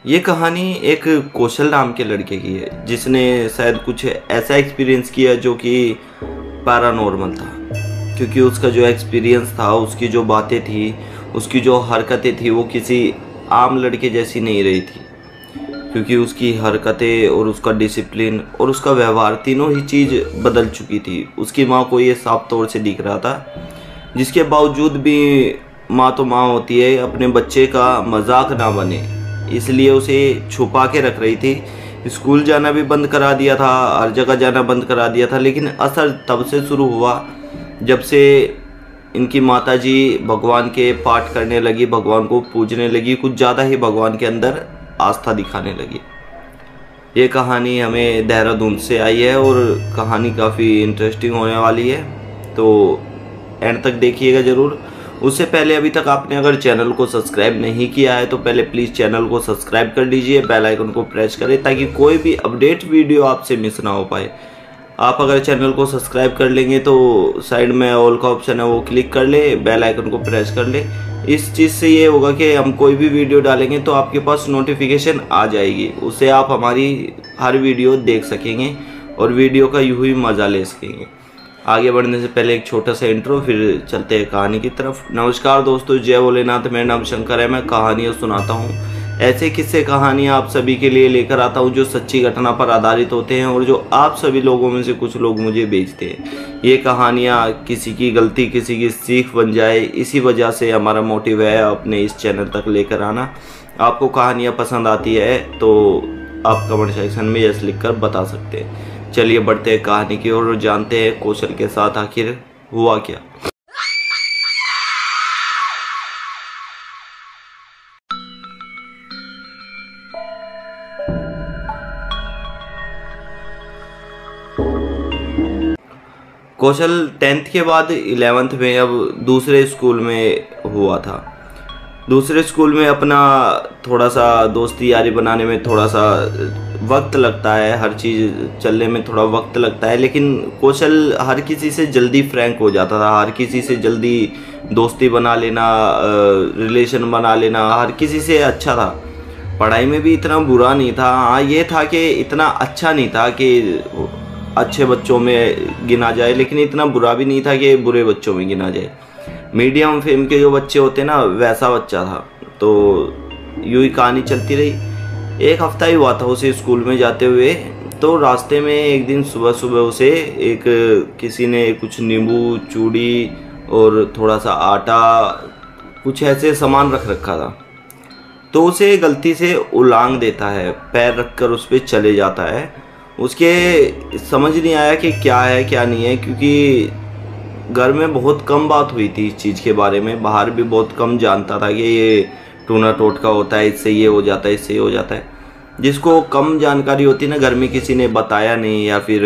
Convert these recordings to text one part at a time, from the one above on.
ये कहानी एक कौशल नाम के लड़के की है जिसने शायद कुछ ऐसा एक्सपीरियंस किया जो कि पैरानॉर्मल था। क्योंकि उसका जो एक्सपीरियंस था, उसकी जो बातें थी, उसकी जो हरकतें थी, वो किसी आम लड़के जैसी नहीं रही थी। क्योंकि उसकी हरकतें और उसका डिसिप्लिन और उसका व्यवहार, तीनों ही चीज़ बदल चुकी थी। उसकी माँ को ये साफ तौर से दिख रहा था, जिसके बावजूद भी माँ तो माँ होती है, अपने बच्चे का मजाक ना बने इसलिए उसे छुपा के रख रही थी। स्कूल जाना भी बंद करा दिया था, हर जगह जाना बंद करा दिया था। लेकिन असर तब से शुरू हुआ जब से इनकी माताजी भगवान के पाठ करने लगी, भगवान को पूजने लगी, कुछ ज़्यादा ही भगवान के अंदर आस्था दिखाने लगी। ये कहानी हमें देहरादून से आई है और कहानी काफ़ी इंटरेस्टिंग होने वाली है, तो एंड तक देखिएगा ज़रूर। उससे पहले अभी तक आपने अगर चैनल को सब्सक्राइब नहीं किया है तो पहले प्लीज़ चैनल को सब्सक्राइब कर लीजिए, बेल आइकन को प्रेस करें ताकि कोई भी अपडेट वीडियो आपसे मिस ना हो पाए। आप अगर चैनल को सब्सक्राइब कर लेंगे तो साइड में ऑल का ऑप्शन है, वो क्लिक कर ले, बेल आइकन को प्रेस कर ले। इस चीज़ से ये होगा कि हम कोई भी वीडियो डालेंगे तो आपके पास नोटिफिकेशन आ जाएगी, उससे आप हमारी हर वीडियो देख सकेंगे और वीडियो का यूँ ही मज़ा ले सकेंगे। आगे बढ़ने से पहले एक छोटा सा इंट्रो, फिर चलते हैं कहानी की तरफ। नमस्कार दोस्तों, जय भोलेनाथ। मेरा नाम शंकर है, मैं कहानियाँ सुनाता हूँ। ऐसे किस्से कहानियाँ आप सभी के लिए लेकर आता हूँ जो सच्ची घटना पर आधारित होते हैं और जो आप सभी लोगों में से कुछ लोग मुझे भेजते हैं। ये कहानियाँ किसी की गलती, किसी की सीख बन जाए, इसी वजह से हमारा मोटिव है अपने इस चैनल तक लेकर आना। आपको कहानियाँ पसंद आती है तो आप कमेंट सेक्शन में यस लिख कर बता सकते हैं। चलिए बढ़ते हैं कहानी की ओर और जानते हैं कौशल के साथ आखिर हुआ क्या। कौशल 10th के बाद 11th में अब दूसरे स्कूल में हुआ था। दूसरे स्कूल में अपना थोड़ा सा दोस्ती यारी बनाने में थोड़ा सा वक्त लगता है, हर चीज़ चलने में थोड़ा वक्त लगता है। लेकिन कौशल हर किसी से जल्दी फ्रैंक हो जाता था, हर किसी से जल्दी दोस्ती बना लेना, रिलेशन बना लेना, हर किसी से अच्छा था। पढ़ाई में भी इतना बुरा नहीं था। हाँ, ये था कि इतना अच्छा नहीं था कि अच्छे बच्चों में गिना जाए, लेकिन इतना बुरा भी नहीं था कि बुरे बच्चों में गिना जाए। मीडियम फेम के जो बच्चे होते हैं ना, वैसा बच्चा था। तो यूँ ही कहानी चलती रही। एक हफ्ता ही हुआ था उसे स्कूल में जाते हुए, तो रास्ते में एक दिन सुबह सुबह उसे एक किसी ने कुछ नींबू, चूड़ी और थोड़ा सा आटा, कुछ ऐसे सामान रख रखा था। तो उसे गलती से उलांग देता है, पैर रखकर उस पर चले जाता है। उसके समझ नहीं आया कि क्या है क्या नहीं है, क्योंकि घर में बहुत कम बात हुई थी इस चीज़ के बारे में, बाहर भी बहुत कम जानता था कि ये टूना टोटका होता है, इससे ये हो जाता है, इससे ये हो जाता है। जिसको कम जानकारी होती है ना, घर में किसी ने बताया नहीं या फिर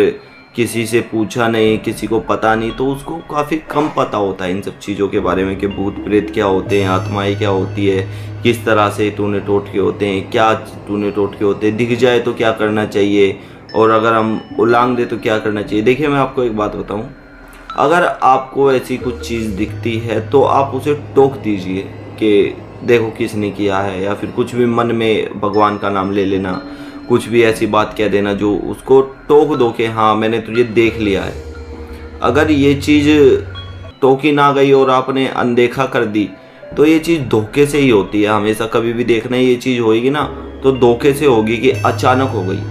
किसी से पूछा नहीं, किसी को पता नहीं, तो उसको काफ़ी कम पता होता है इन सब चीज़ों के बारे में कि भूत प्रेत क्या होते हैं, आत्माएं क्या होती है, किस तरह से टूने टोटके होते हैं, क्या टूने टोटके होते हैं, दिख जाए तो क्या करना चाहिए और अगर हम उलांग दे तो क्या करना चाहिए। देखिए, मैं आपको एक बात बताऊँ, अगर आपको ऐसी कुछ चीज़ दिखती है तो आप उसे टोक दीजिए कि देखो किसने किया है, या फिर कुछ भी मन में भगवान का नाम ले लेना, कुछ भी ऐसी बात कह देना जो उसको टोक दो कि हाँ मैंने तुझे देख लिया है। अगर ये चीज़ टोकी ना गई और आपने अनदेखा कर दी तो ये चीज़ धोखे से ही होती है। हमेशा कभी भी देखना ये चीज़ होगी ना तो धोखे से होगी कि अचानक हो गई।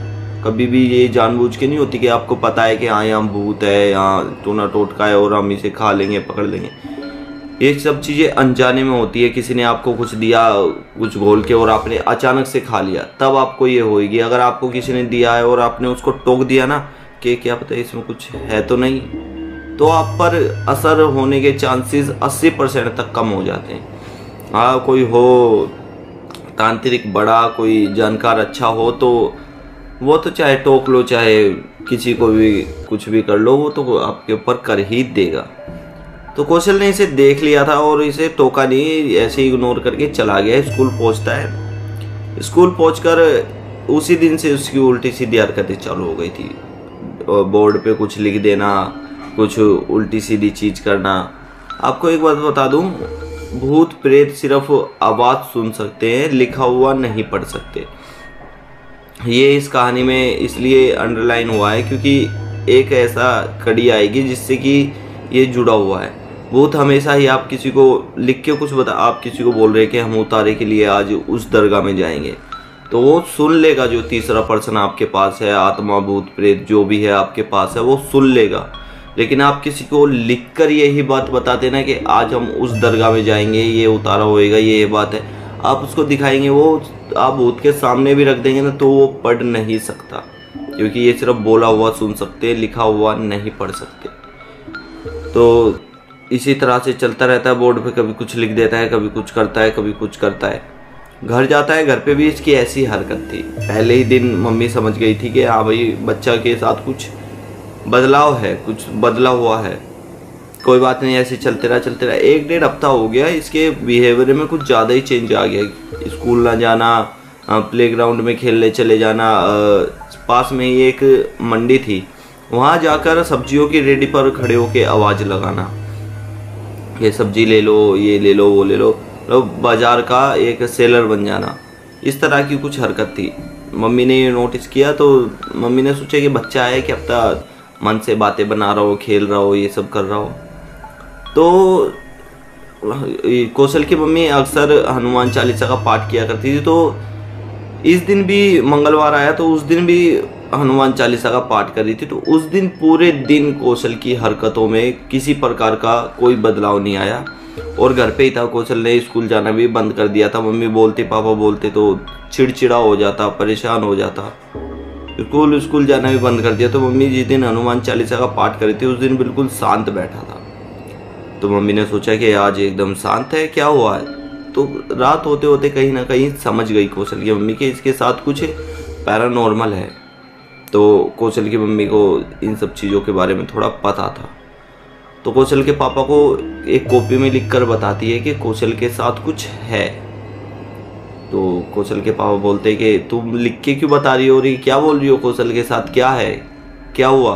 कभी भी ये जानबूझ के नहीं होती कि आपको पता है कि हाँ यहाँ भूत है, यहाँ टूना टोटका है और हम इसे खा लेंगे, पकड़ लेंगे। ये सब चीज़ें अनजाने में होती है। किसी ने आपको कुछ दिया, कुछ घोल के, और आपने अचानक से खा लिया, तब आपको ये होएगी। अगर आपको किसी ने दिया है और आपने उसको टोक दिया ना कि क्या पता इसमें कुछ है तो नहीं, तो आप पर असर होने के चांसेस 80% तक कम हो जाते हैं। हाँ, कोई हो तांत्रिक बड़ा, कोई जानकार अच्छा हो तो वो तो चाहे टोक लो, चाहे किसी को भी कुछ भी कर लो, वो तो आपके ऊपर कर ही देगा। तो कौशल ने इसे देख लिया था और इसे टोका नहीं, ऐसे इग्नोर करके चला गया। स्कूल पहुंचता है। स्कूल पहुंचकर उसी दिन से उसकी उल्टी सीधी हरकतें चालू हो गई थी। बोर्ड पे कुछ लिख देना, कुछ उल्टी सीधी चीज़ करना। आपको एक बात बता दूं, भूत प्रेत सिर्फ आवाज़ सुन सकते हैं, लिखा हुआ नहीं पढ़ सकते। ये इस कहानी में इसलिए अंडरलाइन हुआ है क्योंकि एक ऐसा कड़ी आएगी जिससे कि ये जुड़ा हुआ है। भूत हमेशा ही आप किसी को लिख के कुछ आप किसी को बोल रहे कि हम उतारे के लिए आज उस दरगाह में जाएंगे, तो वो सुन लेगा। जो तीसरा पर्सन आपके पास है, आत्मा भूत प्रेत जो भी है आपके पास है, वो सुन लेगा। लेकिन आप किसी को लिखकर यही बात बताते ना कि आज हम उस दरगाह में जाएंगे, ये उतारा होएगा, ये बात है, आप उसको दिखाएंगे, वो आप भूत के सामने भी रख देंगे ना तो वो पढ़ नहीं सकता, क्योंकि ये सिर्फ बोला हुआ सुन सकते हैं, लिखा हुआ नहीं पढ़ सकते। तो इसी तरह से चलता रहता है। बोर्ड पे कभी कुछ लिख देता है, कभी कुछ करता है, कभी कुछ करता है। घर जाता है, घर पे भी इसकी ऐसी हरकत थी। पहले ही दिन मम्मी समझ गई थी कि हाँ भाई बच्चा के साथ कुछ बदलाव है, कुछ बदला हुआ है। कोई बात नहीं, ऐसे चलते रहा। 1-1.5 हफ्ता हो गया, इसके बिहेवियर में कुछ ज़्यादा ही चेंज आ गया। स्कूल ना जाना, प्लेग्राउंड में खेलने चले जाना। पास में ही एक मंडी थी, वहाँ जाकर सब्जियों की रेडी पर खड़े होकर आवाज़ लगाना, ये सब्जी ले लो, ये ले लो, वो ले लो, बाजार का एक सेलर बन जाना। इस तरह की कुछ हरकत थी। मम्मी ने ये नोटिस किया तो मम्मी ने सोचा कि बच्चा है कि हफ्ता मन से बातें बना रहा हो, खेल रहा हो, ये सब कर रहा हो। तो कौशल की मम्मी अक्सर हनुमान चालीसा का पाठ किया करती थी। तो इस दिन भी मंगलवार आया तो उस दिन भी हनुमान चालीसा का पाठ कर रही थी। तो उस दिन पूरे दिन कौशल की हरकतों में किसी प्रकार का कोई बदलाव नहीं आया और घर पे ही था। कौशल ने स्कूल जाना भी बंद कर दिया था। मम्मी बोलते, पापा बोलते तो चिड़चिड़ा हो जाता, परेशान हो जाता। स्कूल जाना भी बंद कर दिया। तो मम्मी जिस दिन हनुमान चालीसा का पाठ करी थी उस दिन बिल्कुल शांत बैठा था। तो मम्मी ने सोचा कि आज एकदम शांत है, क्या हुआ है। तो रात होते होते कहीं ना कहीं समझ गई कौशल की मम्मी के इसके साथ कुछ पैरानॉर्मल है। तो कौशल की मम्मी को इन सब चीज़ों के बारे में थोड़ा पता था। तो कौशल के पापा को एक कॉपी में लिखकर बताती है कि कौशल के साथ कुछ है। तो कौशल के पापा बोलते हैं कि तुम लिख के क्यों बता रही हो, रही क्या बोल रही हो, कौशल के साथ क्या है, क्या हुआ।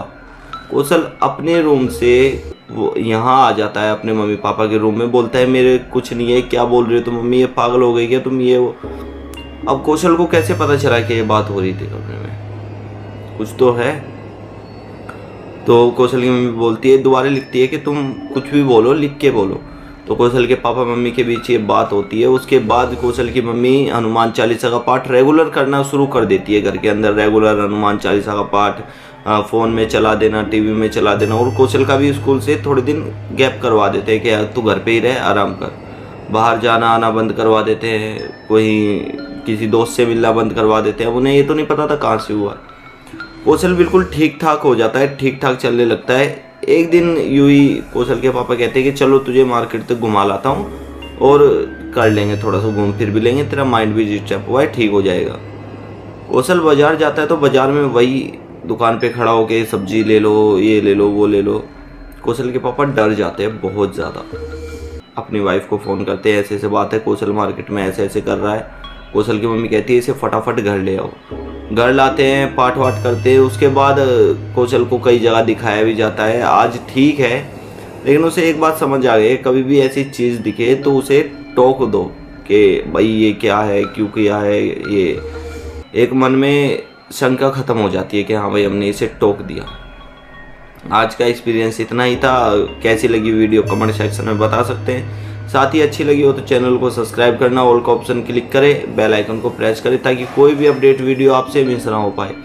कौशल अपने रूम से वो यहाँ आ जाता है, अपने मम्मी पापा के रूम में, बोलता है मेरे कुछ नहीं है, क्या बोल रही हो तुम मम्मी, ये पागल हो गई क्या तुम, ये वो। अब कौशल को कैसे पता चला कि ये बात हो रही थी कमरे में, कुछ तो है। तो कौशल की मम्मी बोलती है, दोबारा लिखती है कि तुम कुछ भी बोलो, लिख के बोलो। तो कौशल के पापा मम्मी के बीच ये बात होती है। उसके बाद कौशल की मम्मी हनुमान चालीसा का पाठ रेगुलर करना शुरू कर देती है। घर के अंदर रेगुलर हनुमान चालीसा का पाठ फ़ोन में चला देना, टीवी में चला देना। और कौशल का भी स्कूल से थोड़े दिन गैप करवा देते हैं कि तू घर पे ही रह, आराम कर। बाहर जाना आना बंद करवा देते हैं, कोई किसी दोस्त से मिलना बंद करवा देते हैं। उन्हें ये तो नहीं पता था कहाँ से हुआ। कौशल बिल्कुल ठीक ठाक हो जाता है, ठीक ठाक चलने लगता है। एक दिन यूं ही कौशल के पापा कहते हैं कि चलो तुझे मार्केट तक घुमा लाता हूँ और कर लेंगे, थोड़ा सा घूम फिर भी लेंगे, तेरा माइंड भी डिस्टर्ब हुआ है, ठीक हो जाएगा। कौशल बाजार जाता है तो बाजार में वही दुकान पे खड़ा होके सब्जी ले लो, ये ले लो, वो ले लो। कौशल के पापा डर जाते हैं बहुत ज़्यादा। अपनी वाइफ को फ़ोन करते हैं, ऐसे ऐसे बात है, कौशल मार्केट में ऐसे ऐसे कर रहा है। कौशल की मम्मी कहती है इसे फटाफट घर ले आओ। घर लाते हैं, पाठ वाठ करते हैं। उसके बाद कौशल को कई जगह दिखाया भी जाता है। आज ठीक है, लेकिन उसे एक बात समझ आ गई, कभी भी ऐसी चीज़ दिखे तो उसे टोक दो कि भाई ये क्या है, क्यों किया है। ये एक मन में शंका ख़त्म हो जाती है कि हाँ भाई हमने इसे टोक दिया। आज का एक्सपीरियंस इतना ही था। कैसी लगी वीडियो कमेंट सेक्शन में बता सकते हैं। साथ ही अच्छी लगी हो तो चैनल को सब्सक्राइब करना, ऑल का ऑप्शन क्लिक करें, बेल आइकन को प्रेस करें ताकि कोई भी अपडेट वीडियो आपसे मिस ना हो पाए।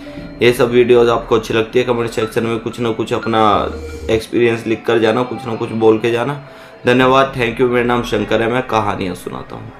ये सब वीडियोस आपको अच्छी लगती है, कमेंट सेक्शन में कुछ ना कुछ अपना एक्सपीरियंस लिख कर जाना, कुछ ना कुछ बोल के जाना। धन्यवाद, थैंक यू। मेरा नाम शंकर है, मैं कहानियाँ सुनाता हूँ।